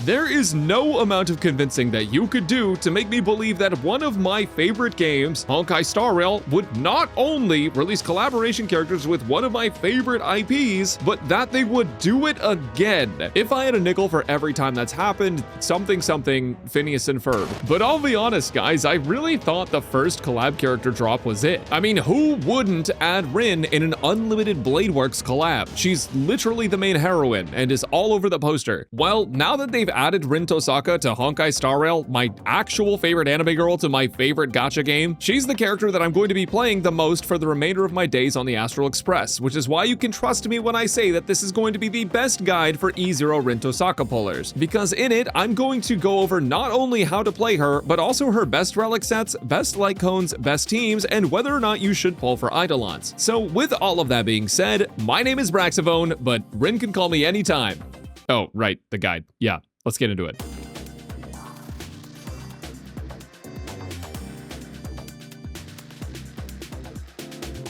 There is no amount of convincing that you could do to make me believe that one of my favorite games, Honkai Star Rail, would not only release collaboration characters with one of my favorite IPs, but that they would do it again. If I had a nickel for every time that's happened, something Phineas and Ferb. But I'll be honest, guys, I really thought the first collab character drop was it. I mean, who wouldn't add Rin in an Unlimited Bladeworks collab? She's literally the main heroine and is all over the poster. Well, now that they've added Rin Tohsaka to Honkai Star Rail, my actual favorite anime girl to my favorite gacha game, she's the character that I'm going to be playing the most for the remainder of my days on the Astral Express, which is why you can trust me when I say that this is going to be the best guide for E0 Rin Tohsaka pullers, because in it, I'm going to go over not only how to play her, but also her best relic sets, best light cones, best teams, and whether or not you should pull for Eidolons. So with all of that being said, my name is Braxophone, but Rin can call me anytime. Oh, right, the guide. Yeah, let's get into it.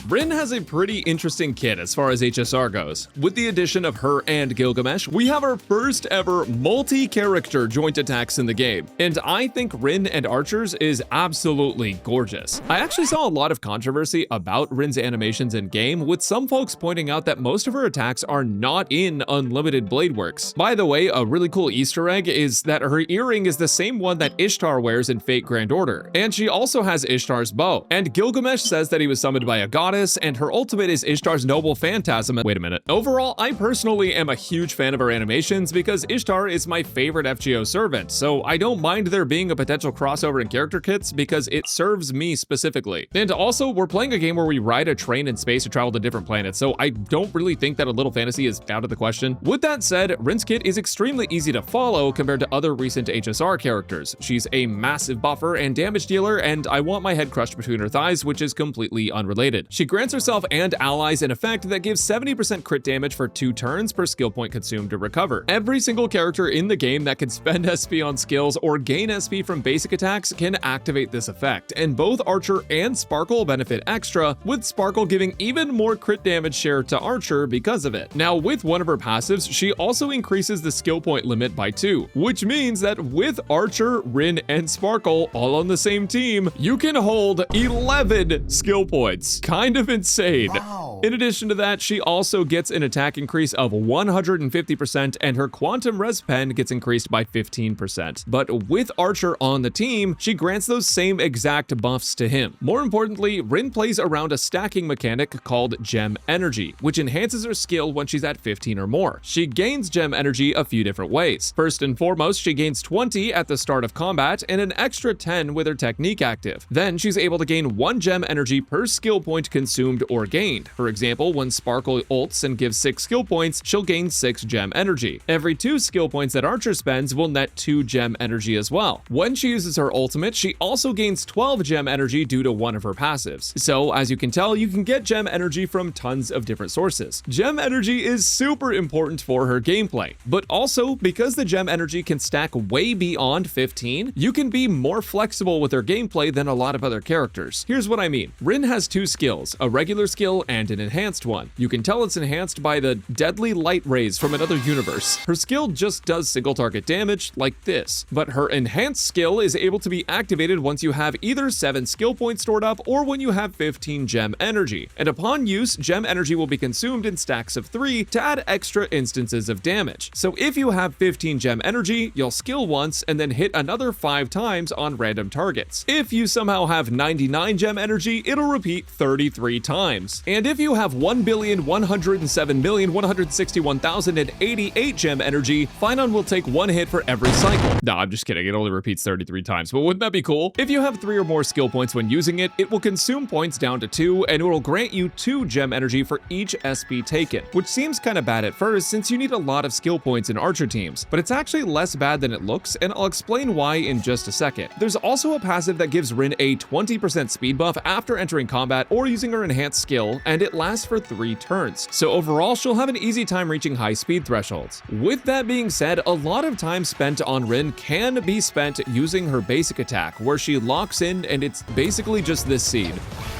Rin has a pretty interesting kit as far as HSR goes. With the addition of her and Gilgamesh, we have our first ever multi-character joint attacks in the game, and I think Rin and Archers is absolutely gorgeous. I actually saw a lot of controversy about Rin's animations in game, with some folks pointing out that most of her attacks are not in Unlimited Bladeworks. By the way, a really cool Easter egg is that her earring is the same one that Ishtar wears in Fate Grand Order, and she also has Ishtar's bow. And Gilgamesh says that he was summoned by a goddess, and her ultimate is Ishtar's noble phantasm. Wait a minute. Overall, I personally am a huge fan of her animations because Ishtar is my favorite FGO servant, so I don't mind there being a potential crossover in character kits because it serves me specifically. And also, we're playing a game where we ride a train in space to travel to different planets, so I don't really think that a little fantasy is out of the question. With that said, Rin's kit is extremely easy to follow compared to other recent HSR characters. She's a massive buffer and damage dealer, and I want my head crushed between her thighs, which is completely unrelated. She grants herself and allies an effect that gives 70% crit damage for 2 turns per skill point consumed to recover. Every single character in the game that can spend SP on skills or gain SP from basic attacks can activate this effect, and both Archer and Sparkle benefit extra, with Sparkle giving even more crit damage share to Archer because of it. Now, with one of her passives, she also increases the skill point limit by 2, which means that with Archer, Rin, and Sparkle all on the same team, you can hold 11 skill points. Kind of insane. Wow. In addition to that, she also gets an attack increase of 150%, and her quantum res pen gets increased by 15%. But with Archer on the team, she grants those same exact buffs to him. More importantly, Rin plays around a stacking mechanic called Gem Energy, which enhances her skill when she's at 15 or more. She gains Gem Energy a few different ways. First and foremost, she gains 20 at the start of combat and an extra 10 with her technique active. Then she's able to gain 1 Gem Energy per skill point consumed or gained. For example, when Sparkle ults and gives 6 skill points, she'll gain 6 Gem Energy. Every 2 skill points that Archer spends will net 2 Gem Energy as well. When she uses her ultimate, she also gains 12 Gem Energy due to one of her passives. So, as you can tell, you can get Gem Energy from tons of different sources. Gem Energy is super important for her gameplay, but also because the Gem Energy can stack way beyond 15, you can be more flexible with her gameplay than a lot of other characters. Here's what I mean. Rin has 2 skills, a regular skill and an enhanced one. You can tell it's enhanced by the deadly light rays from another universe. Her skill just does single target damage like this, but her enhanced skill is able to be activated once you have either 7 skill points stored up or when you have 15 Gem Energy. And upon use, Gem Energy will be consumed in stacks of 3 to add extra instances of damage. So if you have 15 Gem Energy, you'll skill once and then hit another 5 times on random targets. If you somehow have 99 Gem Energy, it'll repeat 33 times. And if you have 1,107,161,088 Gem Energy, Phynon will take 1 hit for every cycle. Nah, I'm just kidding, it only repeats 33 times, but wouldn't that be cool? If you have 3 or more skill points when using it, it will consume points down to 2, and it will grant you 2 Gem Energy for each SP taken, which seems kinda bad at first since you need a lot of skill points in Archer teams, but it's actually less bad than it looks, and I'll explain why in just a second. There's also a passive that gives Rin a 20% speed buff after entering combat or using her enhanced skill, and it lasts for 3 turns, so overall she'll have an easy time reaching high speed thresholds. With that being said, a lot of time spent on Rin can be spent using her basic attack, where she locks in and it's basically just this seed.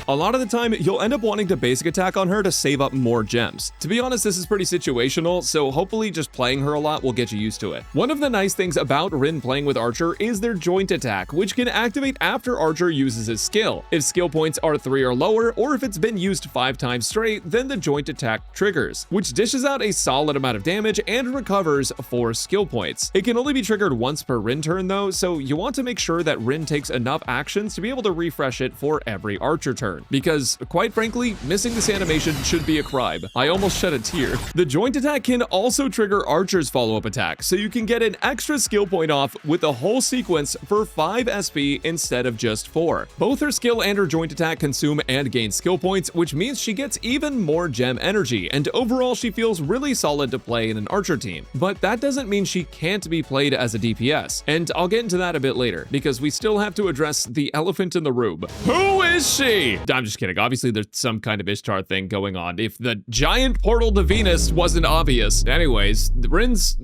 A lot of the time, you'll end up wanting to basic attack on her to save up more gems. To be honest, this is pretty situational, so hopefully just playing her a lot will get you used to it. One of the nice things about Rin playing with Archer is their joint attack, which can activate after Archer uses his skill. If skill points are 3 or lower, or if it's been used 5 times straight, then the joint attack triggers, which dishes out a solid amount of damage and recovers 4 skill points. It can only be triggered once per Rin turn though, so you want to make sure that Rin takes enough actions to be able to refresh it for every Archer turn. Because, quite frankly, missing this animation should be a crime. I almost shed a tear. The joint attack can also trigger Archer's follow-up attack, so you can get an extra skill point off with a whole sequence for 5 SP instead of just 4. Both her skill and her joint attack consume and gain skill points, which means she gets even more gem energy, and overall she feels really solid to play in an Archer team. But that doesn't mean she can't be played as a DPS, and I'll get into that a bit later, because we still have to address the elephant in the room. Who is she? I'm just kidding. Obviously, there's some kind of Ishtar thing going on. If the giant portal to Venus wasn't obvious. Anyways, Rin's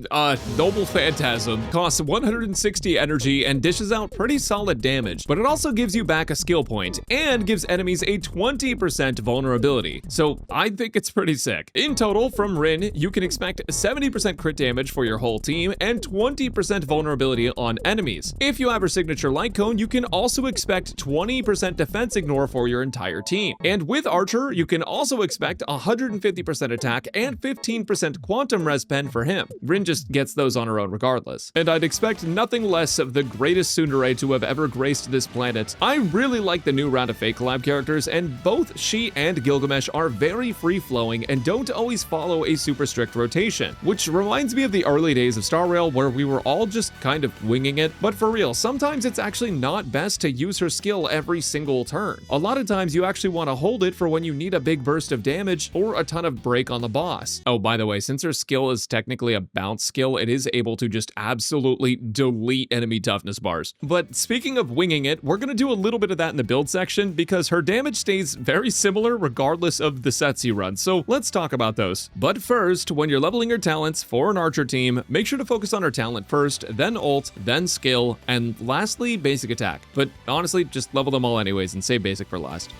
Noble Phantasm costs 160 energy and dishes out pretty solid damage, but it also gives you back a skill point and gives enemies a 20% vulnerability. So I think it's pretty sick. In total, from Rin, you can expect 70% crit damage for your whole team and 20% vulnerability on enemies. If you have her signature light cone, you can also expect 20% defense ignore for your entire team. And with Archer, you can also expect 150% attack and 15% quantum res pen for him. Rin just gets those on her own regardless. And I'd expect nothing less of the greatest tsundere to have ever graced this planet. I really like the new round of Fate collab characters, and both she and Gilgamesh are very free-flowing and don't always follow a super strict rotation, which reminds me of the early days of Star Rail where we were all just kind of winging it. But for real, sometimes it's actually not best to use her skill every single turn. A lot of times you actually want to hold it for when you need a big burst of damage or a ton of break on the boss. Oh, by the way, since her skill is technically a bounce skill, it is able to just absolutely delete enemy toughness bars. But speaking of winging it, we're gonna do a little bit of that in the build section because her damage stays very similar regardless of the sets you run, so let's talk about those. But first, when you're leveling your talents for an Archer team, make sure to focus on her talent first, then ult, then skill, and lastly, basic attack. But honestly, just level them all anyways and save basic for last.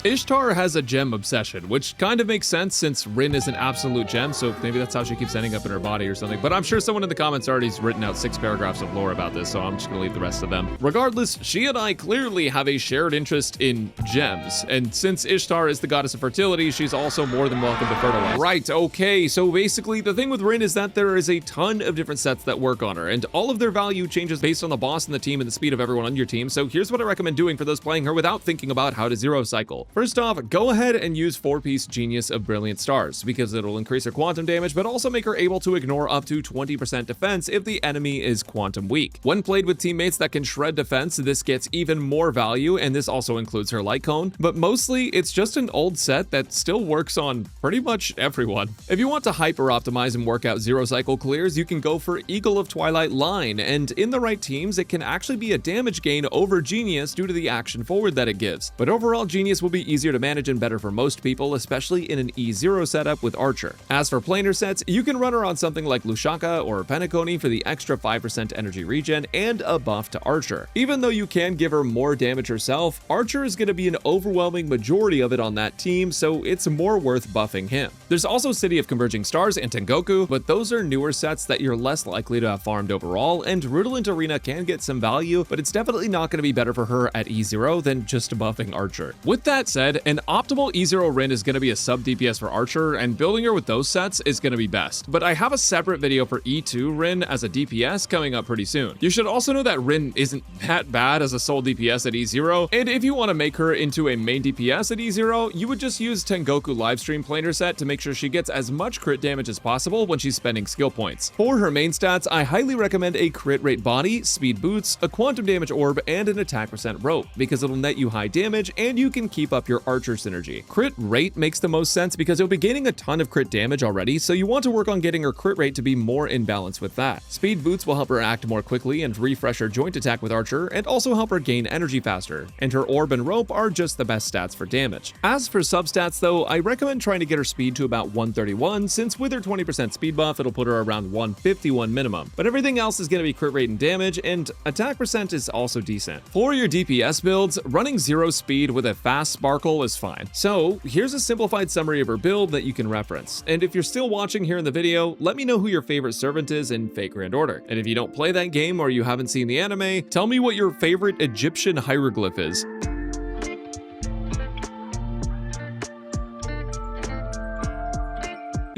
Ishtar has a gem obsession, which kind of makes sense since Rin is an absolute gem, so maybe that's how she keeps ending up in her body or something. But I'm sure someone in the comments already has written out 6 paragraphs of lore about this, so I'm just gonna leave the rest of them. Regardless, she and I clearly have a shared interest in gems, and since Ishtar is the goddess of fertility, she's also more than welcome to fertilize. Right, okay, so basically the thing with Rin is that there is a ton of different sets that work on her, and all of their value changes based on the boss in the team and the speed of everyone on your team, so here's what I recommend doing for those playing her without thinking about how to zero cycle. First off, go ahead and use 4-piece Genius of Brilliant Stars, because it'll increase her quantum damage, but also make her able to ignore up to 20% defense if the enemy is quantum weak. When played with teammates that can shred defense, this gets even more value, and this also includes her light cone, but mostly it's just an old set that still works on pretty much everyone. If you want to hyper-optimize and work out zero cycle clears, you can go for Eagle of Twilight Line, and in the right teams, it can actually be a damage gain over Genius due to the action forward that it gives. But overall, Genius will be easier to manage and better for most people, especially in an E0 setup with Archer. As for planar sets, you can run her on something like Lushaka or Penacony for the extra 5% energy regen and a buff to Archer. Even though you can give her more damage herself, Archer is going to be an overwhelming majority of it on that team, so it's more worth buffing him. There's also City of Converging Stars and Tengoku, but those are newer sets that you're less likely to have farmed overall, and Rudolent Arena can get some value, but it's definitely not going to be better for her at E0 than just buffing Archer. With that said, an optimal E0 Rin is going to be a sub DPS for Archer, and building her with those sets is going to be best. But I have a separate video for E2 Rin as a DPS coming up pretty soon. You should also know that Rin isn't that bad as a sole DPS at E0, and if you want to make her into a main DPS at E0, you would just use Tengoku Livestream Planar set to make sure she gets as much crit damage as possible when she's spending skill points. For her main stats, I highly recommend a crit rate body, speed boots, a quantum damage orb, and an attack percent rope, because it'll net you high damage and you can keep up up your archer synergy. Crit rate makes the most sense because you'll be gaining a ton of crit damage already, so you want to work on getting her crit rate to be more in balance with that. Speed boots will help her act more quickly and refresh her joint attack with archer, and also help her gain energy faster, and her orb and rope are just the best stats for damage. As for substats though, I recommend trying to get her speed to about 131, since with her 20% speed buff, it'll put her around 151 minimum. But everything else is going to be crit rate and damage, and attack percent is also decent. For your DPS builds, running 0 speed with a fast sparkle is fine. So here's a simplified summary of her build that you can reference. And if you're still watching here in the video, let me know who your favorite servant is in Fate Grand Order. And if you don't play that game or you haven't seen the anime, tell me what your favorite Egyptian hieroglyph is.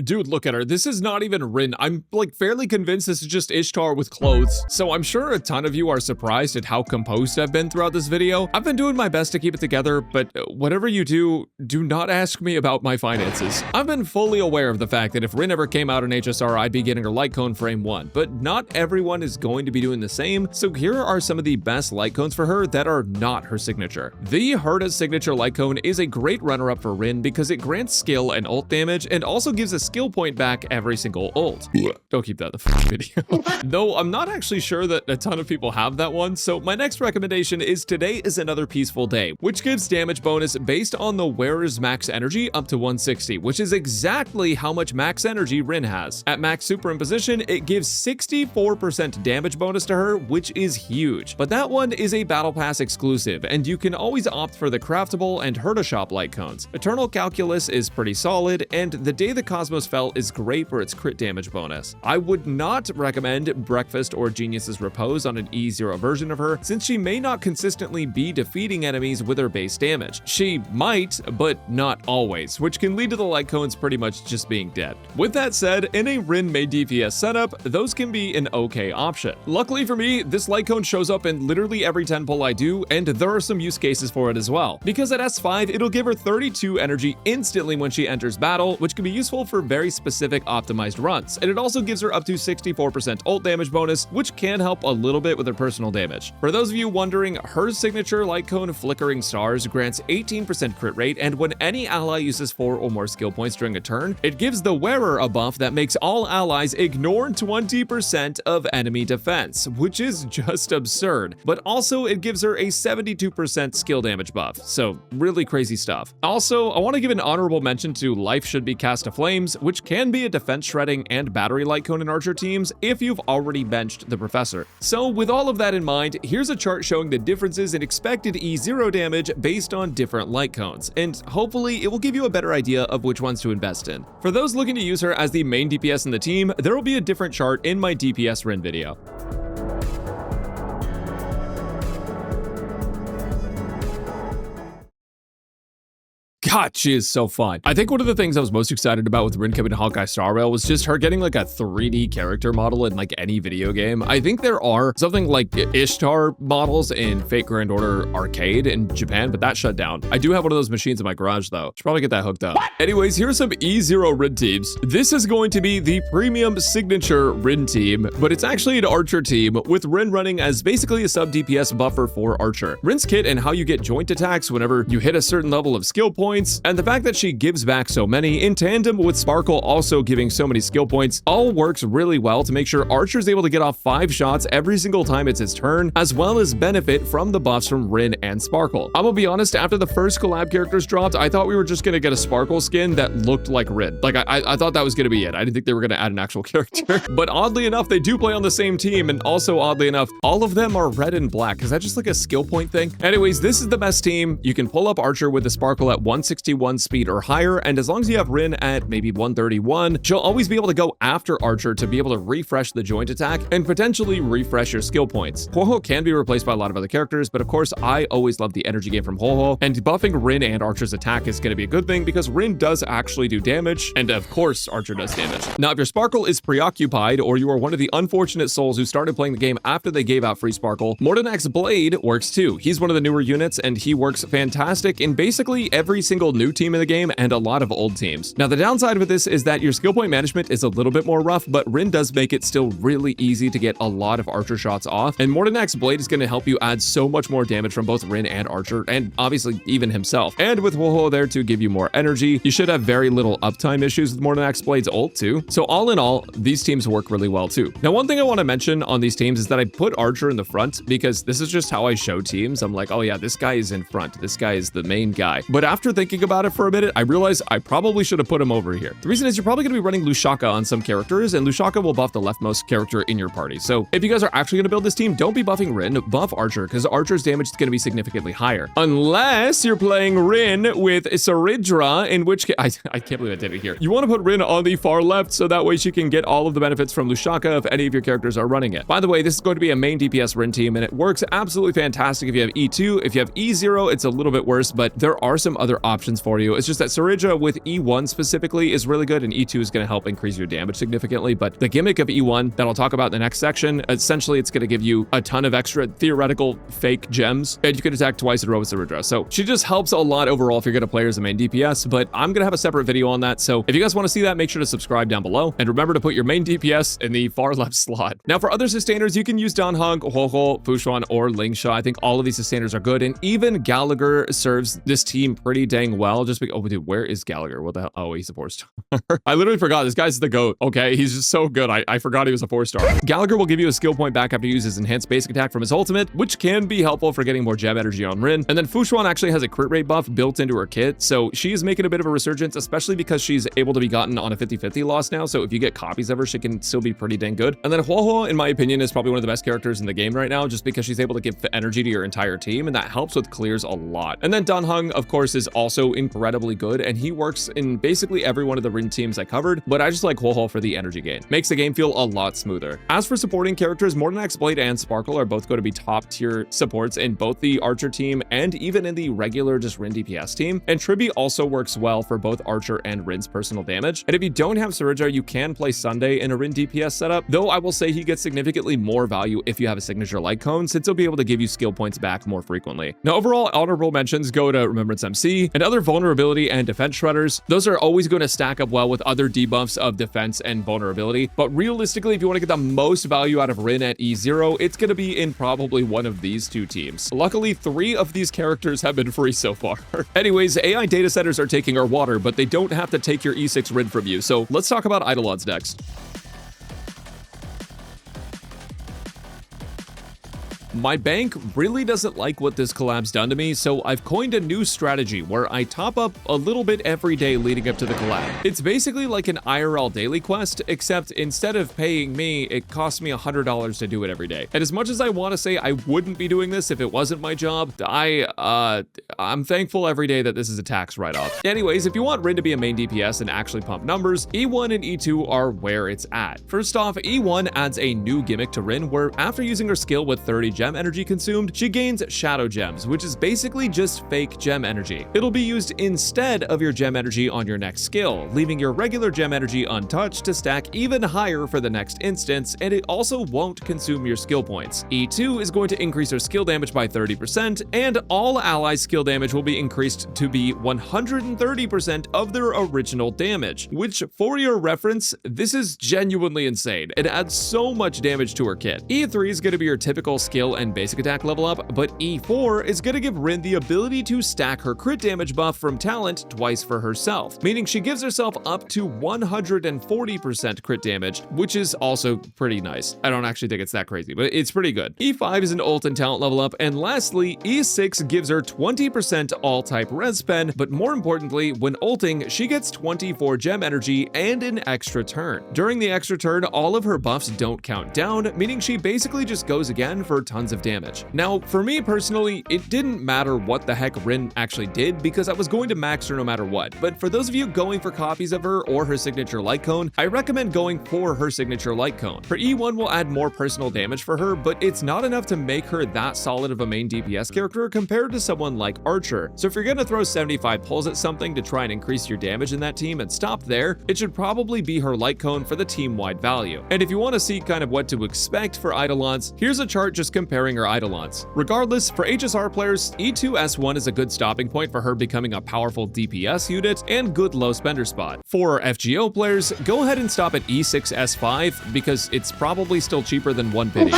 Dude, look at her. This is not even Rin. I'm like fairly convinced this is just Ishtar with clothes. So I'm sure a ton of you are surprised at how composed I've been throughout this video. I've been doing my best to keep it together, but whatever you do not ask me about my finances. I've been fully aware of the fact that if Rin ever came out in HSR, I'd be getting her light cone frame 1, but not everyone is going to be doing the same. So here are some of the best light cones for her that are not her signature. The Herta's signature light cone is a great runner-up for Rin because it grants skill and ult damage and also gives a skill point back every single ult. Don't keep that in the video. Though I'm not actually sure that a ton of people have that one, so my next recommendation is Today is Another Peaceful Day, which gives damage bonus based on the wearer's max energy up to 160, which is exactly how much max energy Rin has. At max superimposition, it gives 64% damage bonus to her, which is huge. But that one is a Battle Pass exclusive, and you can always opt for the craftable and Herta shop light cones. Eternal Calculus is pretty solid, and The Day the Cosmos Fell is great for its crit damage bonus. I would not recommend Breakfast or Genius's Repose on an E0 version of her, since she may not consistently be defeating enemies with her base damage. She might, but not always, which can lead to the light cones pretty much just being dead. With that said, in a Rin main DPS setup, those can be an okay option. Luckily for me, this light cone shows up in literally every 10 pull I do, and there are some use cases for it as well. Because at S5, it'll give her 32 energy instantly when she enters battle, which can be useful for very specific optimized runs, and it also gives her up to 64% ult damage bonus, which can help a little bit with her personal damage. For those of you wondering, her signature light cone Flickering Stars grants 18% crit rate, and when any ally uses 4 or more skill points during a turn, it gives the wearer a buff that makes all allies ignore 20% of enemy defense, which is just absurd. But also it gives her a 72% skill damage buff, so really crazy stuff. Also, I want to give an honorable mention to Life Should Be Cast to Flames, which can be a defense shredding and battery light cone in archer teams if you've already benched the professor. So with all of that in mind, here's a chart showing the differences in expected E0 damage based on different light cones, and hopefully it will give you a better idea of which ones to invest in. For those looking to use her as the main DPS in the team, there will be a different chart in my DPS Rin video. God, she is so fun. I think one of the things I was most excited about with Rin coming to Honkai Star Rail was just her getting like a 3D character model in like any video game. I think there are something like Ishtar models in Fate Grand Order Arcade in Japan, but that shut down. I do have one of those machines in my garage though. Should probably get that hooked up. Anyways, here's some E0 Rin teams. This is going to be the premium signature Rin team, but it's actually an archer team with Rin running as basically a sub DPS buffer for archer. Rin's kit and how you get joint attacks whenever you hit a certain level of skill points, and the fact that she gives back so many in tandem with Sparkle also giving so many skill points all works really well to make sure Archer's able to get off 5 shots every single time it's his turn, as well as benefit from the buffs from Rin and Sparkle. I'm gonna be honest, after the first collab characters dropped, I thought we were just gonna get a Sparkle skin that looked like Rin. Like I thought that was gonna be it. I didn't think they were gonna add an actual character. But oddly enough, they do play on the same team, and also oddly enough, all of them are red and black. Is that just like a skill point thing? Anyways, this is the best team. You can pull up Archer with the Sparkle at 161 speed or higher, and as long as you have Rin at maybe 131, she'll always be able to go after Archer to be able to refresh the joint attack and potentially refresh your skill points. Ho-Ho can be replaced by a lot of other characters, but of course I always love the energy gain from Ho-Ho, and buffing Rin and Archer's attack is going to be a good thing because Rin does actually do damage, and of course Archer does damage. Now if your Sparkle is preoccupied, or you are one of the unfortunate souls who started playing the game after they gave out free Sparkle, Mordenak's Blade works too. He's one of the newer units, and he works fantastic in basically every single single new team in the game and a lot of old teams. Now, the downside with this is that your skill point management is a little bit more rough, but Rin does make it still really easy to get a lot of Archer shots off, and Mordenak's blade is going to help you add so much more damage from both Rin and Archer, and obviously even himself. And with Woho there to give you more energy, you should have very little uptime issues with Mordenak's blade's ult too. So all in all, these teams work really well too. Now, one thing I want to mention on these teams is that I put Archer in the front because this is just how I show teams. I'm like, oh yeah, this guy is in front. This guy is the main guy. But after thinking about it for a minute, I realized I probably should have put him over here. The reason is you're probably going to be running Lushaka on some characters, and Lushaka will buff the leftmost character in your party. So if you guys are actually going to build this team, don't be buffing Rin, buff Archer, because Archer's damage is going to be significantly higher. Unless you're playing Rin with Saridra, in which case, I can't believe I did it here. You want to put Rin on the far left so that way she can get all of the benefits from Lushaka if any of your characters are running it. By the way, this is going to be a main DPS Rin team, and it works absolutely fantastic if you have E2. If you have E0, it's a little bit worse, but there are some other options for you. It's just that Saridra with E1 specifically is really good, and E2 is going to help increase your damage significantly. But the gimmick of E1 that I'll talk about in the next section, essentially it's going to give you a ton of extra theoretical fake gems, and you can attack twice in a row with Saridra. So she just helps a lot overall if you're going to play her as a main DPS, but I'm going to have a separate video on that. So if you guys want to see that, make sure to subscribe down below, and remember to put your main DPS in the far left slot. Now, for other sustainers, you can use Danhong, Huohuo, Fushuan, or Lingsha. I think all of these sustainers are good, and even Gallagher serves this team pretty dang well. Just because, oh dude, where is Gallagher? What the hell? Oh, he's a 4-star. I literally forgot. This guy's the GOAT. Okay, he's just so good. I forgot he was a 4-star. Gallagher will give you a skill point back after you use his enhanced basic attack from his ultimate, which can be helpful for getting more gem energy on Rin. And then Fushuan actually has a crit rate buff built into her kit, so she is making a bit of a resurgence, especially because she's able to be gotten on a 50-50 loss now. So if you get copies of her, she can still be pretty dang good. And then Huohuo, in my opinion, is probably one of the best characters in the game right now, just because she's able to give energy to your entire team, and that helps with clears a lot. And then Danhong, of course, is also incredibly good, and he works in basically every one of the Rin teams I covered, but I just like Huohuo for the energy gain. Makes the game feel a lot smoother. As for supporting characters, Mordenak's Blade and Sparkle are both going to be top tier supports in both the Archer team and even in the regular just Rin DPS team. And Tribi also works well for both Archer and Rin's personal damage. And if you don't have Saridra, you can play Sunday in a Rin DPS setup, though I will say he gets significantly more value if you have a signature light cone, since he'll be able to give you skill points back more frequently. Now, overall, honorable mentions go to Remembrance MC and other vulnerability and defense shredders. Those are always going to stack up well with other debuffs of defense and vulnerability, but realistically, if you want to get the most value out of Rin at E0, it's going to be in probably one of these two teams. Luckily, 3 of these characters have been free so far. Anyways, AI data centers are taking our water, but they don't have to take your E6 Rin from you, so let's talk about Eidolons next. My bank really doesn't like what this collab's done to me, so I've coined a new strategy where I top up a little bit every day leading up to the collab. It's basically like an IRL daily quest, except instead of paying me, it costs me $100 to do it every day. And as much as I want to say I wouldn't be doing this if it wasn't my job, I'm thankful every day that this is a tax write-off. Anyways, if you want Rin to be a main DPS and actually pump numbers, E1 and E2 are where it's at. First off, E1 adds a new gimmick to Rin where after using her skill with 30 gem energy consumed, she gains shadow gems, which is basically just fake gem energy. It'll be used instead of your gem energy on your next skill, leaving your regular gem energy untouched to stack even higher for the next instance, and it also won't consume your skill points. E2 is going to increase her skill damage by 30%, and all allies' skill damage will be increased to be 130% of their original damage, which, for your reference, this is genuinely insane. It adds so much damage to her kit. E3 is going to be your typical skill and basic attack level up, but E4 is going to give Rin the ability to stack her crit damage buff from talent twice for herself, meaning she gives herself up to 140% crit damage, which is also pretty nice. I don't actually think it's that crazy, but it's pretty good. E5 is an ult and talent level up, and lastly, E6 gives her 20% all-type res pen, but more importantly, when ulting, she gets 24 gem energy and an extra turn. During the extra turn, all of her buffs don't count down, meaning she basically just goes again for tons of damage. Now, for me personally, it didn't matter what the heck Rin actually did because I was going to max her no matter what. But for those of you going for copies of her or her signature light cone, I recommend going for her signature light cone. Her E1 will add more personal damage for her, but it's not enough to make her that solid of a main DPS character compared to someone like Archer. So if you're gonna throw 75 pulls at something to try and increase your damage in that team and stop there, it should probably be her light cone for the team-wide value. And if you want to see kind of what to expect for Eidolons, here's a chart just comparing pairing her Eidolons. Regardless, for HSR players, E2S1 is a good stopping point for her becoming a powerful DPS unit and good low spender spot. For FGO players, go ahead and stop at E6S5 because it's probably still cheaper than 1 pity.